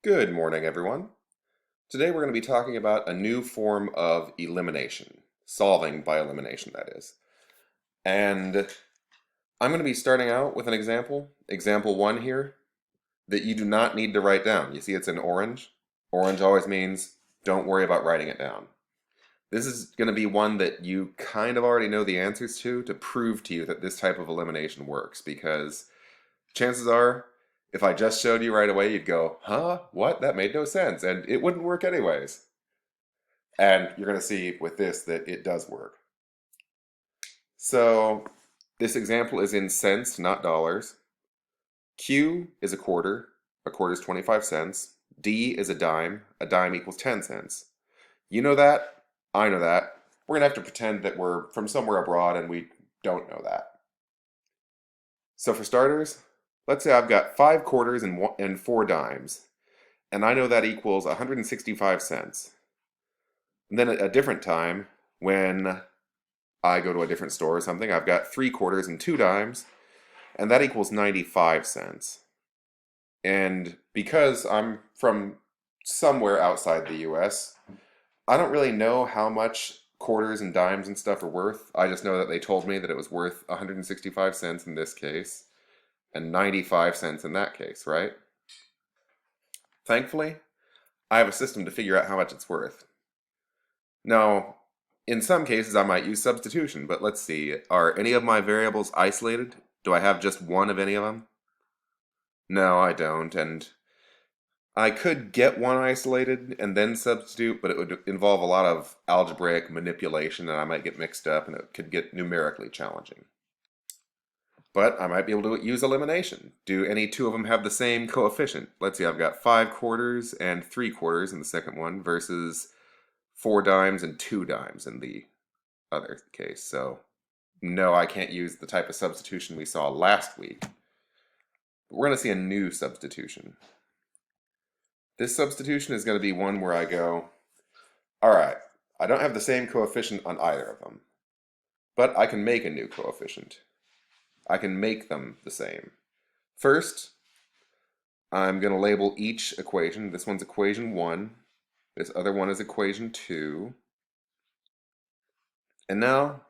Good morning, everyone. Today we're going to be talking about a new form of elimination, solving by elimination, that is. And I'm going to be starting out with an example one here, that you do not need to write down. You see it's in orange. Orange always means don't worry about writing it down. This is going to be one that you kind of already know the answers to prove to you that this type of elimination works, because chances are, if I just showed you right away, you'd go, huh? What? That made no sense. And it wouldn't work anyways. And you're going to see with this that it does work. So this example is in cents, not dollars. Q is a quarter is 25 cents. D is a dime equals 10 cents. You know that, I know that. We're going to have to pretend that we're from somewhere abroad and we don't know that. So for starters, let's say I've got 5 quarters and 4 dimes, and I know that equals 165 cents. And then at a different time, when I go to a different store or something, I've got 3 quarters and 2 dimes, and that equals 95 cents. And because I'm from somewhere outside the US, I don't really know how much quarters and dimes and stuff are worth. I just know that they told me that it was worth 165 cents in this case, and 95 cents in that case, right? Thankfully, I have a system to figure out how much it's worth. Now, in some cases I might use substitution, but let's see. Are any of my variables isolated? Do I have just one of any of them? No, I don't, and I could get one isolated and then substitute, but it would involve a lot of algebraic manipulation and I might get mixed up and it could get numerically challenging. But I might be able to use elimination. Do any two of them have the same coefficient? Let's see, I've got 5 quarters and 3 quarters in the second one versus 4 dimes and 2 dimes in the other case. So no, I can't use the type of substitution we saw last week. But we're going to see a new substitution. This substitution is going to be one where I go, all right, I don't have the same coefficient on either of them, but I can make a new coefficient. I can make them the same. First, I'm going to label each equation. This one's equation 1. This other one is equation 2. And now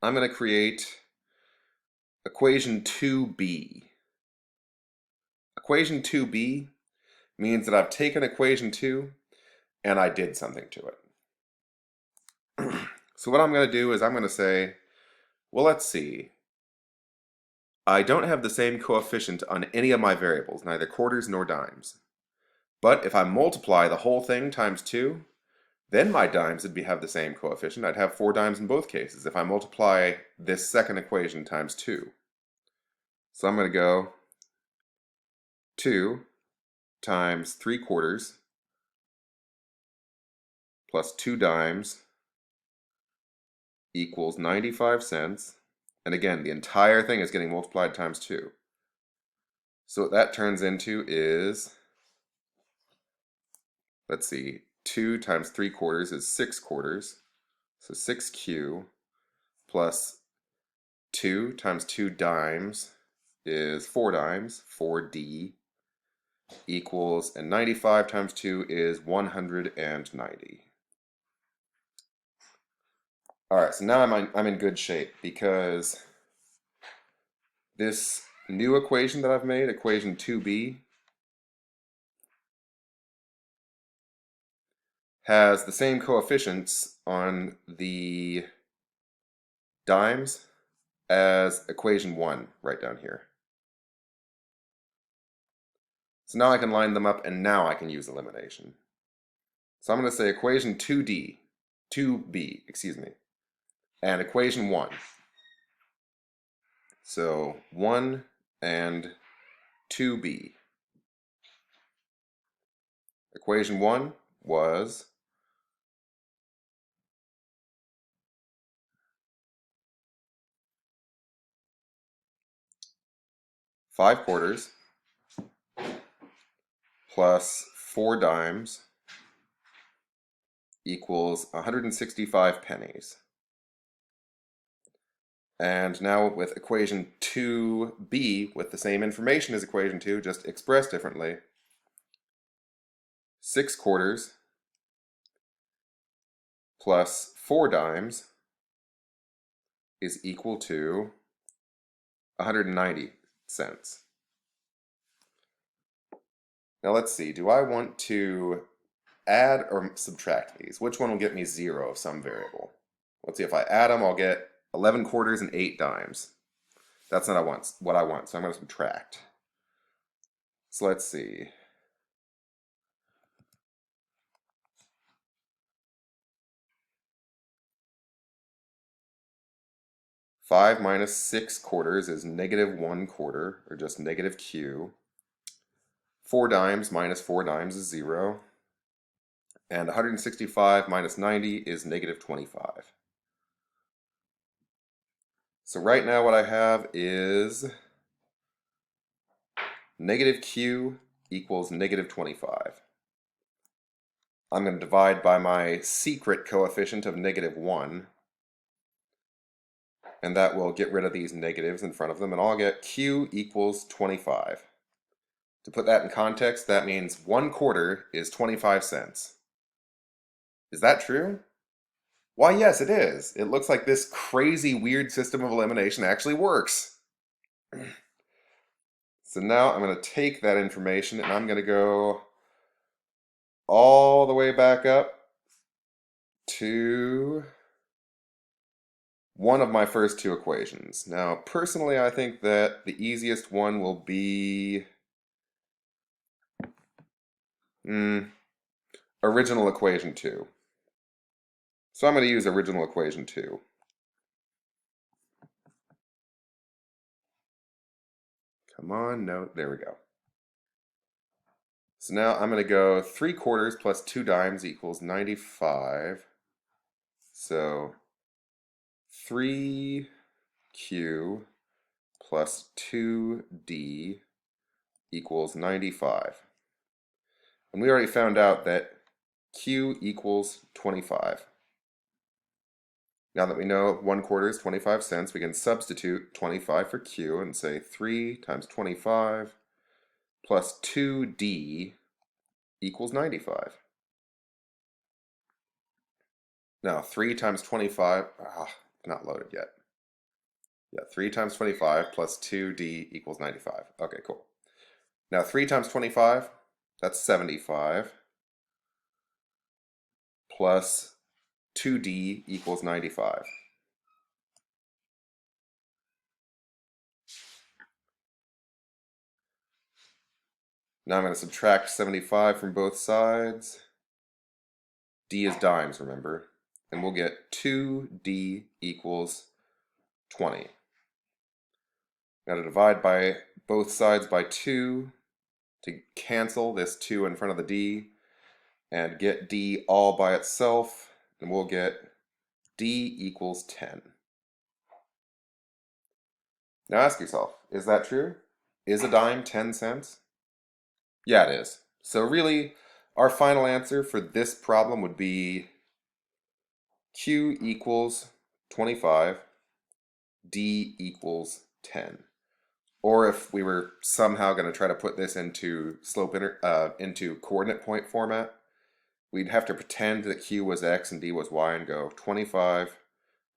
I'm going to create equation 2b. Equation 2b means that I've taken equation 2 and I did something to it. So what I'm going to do is I'm going to say, well, let's see. I don't have the same coefficient on any of my variables, neither quarters nor dimes. But if I multiply the whole thing times 2, then my dimes would have the same coefficient. I'd have 4 dimes in both cases if I multiply this second equation times 2. So I'm going to go 2 times 3 quarters plus 2 dimes equals 95 cents. And again, the entire thing is getting multiplied times 2. So what that turns into is, let's see, 2 times 3 quarters is 6 quarters. So 6q plus 2 times 2 dimes is 4 dimes, 4d, equals, and 95 times 2 is 190. Alright, so now I'm in good shape because this new equation that I've made, equation 2b, has the same coefficients on the dimes as equation 1 right down here. So now I can line them up and now I can use elimination. So I'm going to say equation 2b, and equation 1. So 1 and 2b. Equation 1 was 5 quarters plus 4 dimes equals 165 pennies. And now with equation 2b, with the same information as equation 2, just expressed differently, 6 quarters plus 4 dimes is equal to 190 cents. Now let's see, do I want to add or subtract these? Which one will get me 0 of some variable? Let's see, if I add them, I'll get 11 quarters and 8 dimes. That's not what I want, so I'm going to subtract. So let's see. Five minus 6 quarters is negative 1 quarter, or just negative Q. 4 dimes minus 4 dimes is 0. And 165 minus 90 is negative 25. So right now what I have is negative Q equals negative 25. I'm going to divide by my secret coefficient of negative 1. And that will get rid of these negatives in front of them, and I'll get Q equals 25. To put that in context, that means 1 quarter is 25 cents. Is that true? Why, yes, it is. It looks like this crazy, weird system of elimination actually works. So now I'm going to take that information and I'm going to go all the way back up to one of my first two equations. Now, personally, I think that the easiest one will be original equation 2. So I'm going to use original equation 2. Come on, no, there we go. So now I'm going to go 3 quarters plus 2 dimes equals 95. So 3Q plus 2D equals 95. And we already found out that Q equals 25. Now that we know 1 quarter is 25 cents, we can substitute 25 for Q and say 3 times 25 plus 2D equals 95. Now 3 times 25, not loaded yet. Yeah, 3 times 25 plus 2D equals 95. Okay, cool. Now 3 times 25, that's 75, plus 2D equals 95. Now I'm going to subtract 75 from both sides. D is dimes, remember? And we'll get 2D equals 20. Now to divide by both sides by 2 to cancel this 2 in front of the D and get D all by itself, and we'll get D equals 10. Now ask yourself, is that true? Is a dime 10 cents? Yeah, it is. So really, our final answer for this problem would be Q equals 25, D equals 10. Or if we were somehow going to try to put this into into coordinate point format, we'd have to pretend that Q was X and D was Y and go 25,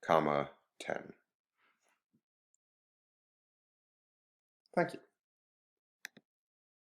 comma, 10. Thank you.